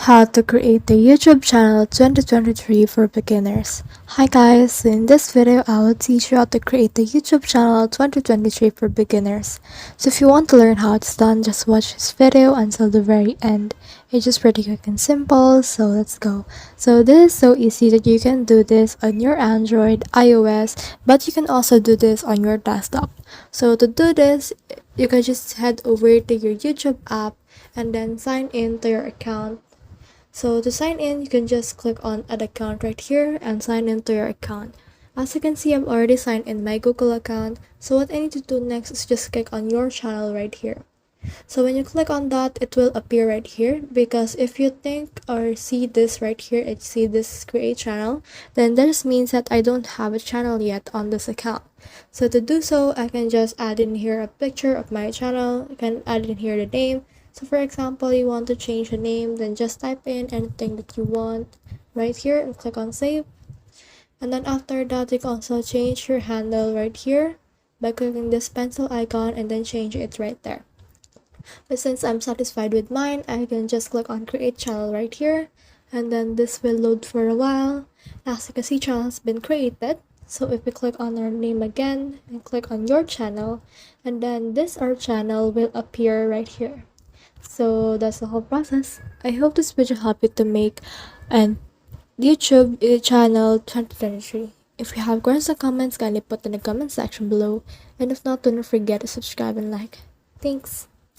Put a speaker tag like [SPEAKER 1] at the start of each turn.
[SPEAKER 1] How to create a YouTube channel 2023 for beginners. Hi guys, so in this video I will teach you how to create a YouTube channel 2023 for beginners. So if you want to learn how it's done, just watch this video until the very end. It's just pretty quick and simple, so let's go. So this is so easy that you can do this on your Android, iOS, but you can also do this on your desktop. So to do this, you can just head over to your YouTube app and then sign in to your account. So to sign in, you can just click on add account right here and sign into your account. As you can see, I'm already signed in my Google account. So what I need to do next is just click on your channel right here. So when you click on that, it will appear right here, because if you think or see this right here, it see this create channel, then that just means that I don't have a channel yet on this account. So to do so, I can just add in here a picture of my channel. I can add in here the name. So for example, you want to change the name, then just type in anything that you want right here and click on save. And then after that, you can also change your handle right here by clicking this pencil icon and then change it right there. But since I'm satisfied with mine, I can just click on create channel right here, and then this will load for a while. As you can see, channel has been created. So if we click on our name again and click on your channel, and then this our channel will appear right here. So that's the whole process. I hope this video helped you to make an YouTube channel 2023. If you have questions or comments, kindly put in the comment section below. And if not, don't forget to subscribe and like. Thanks.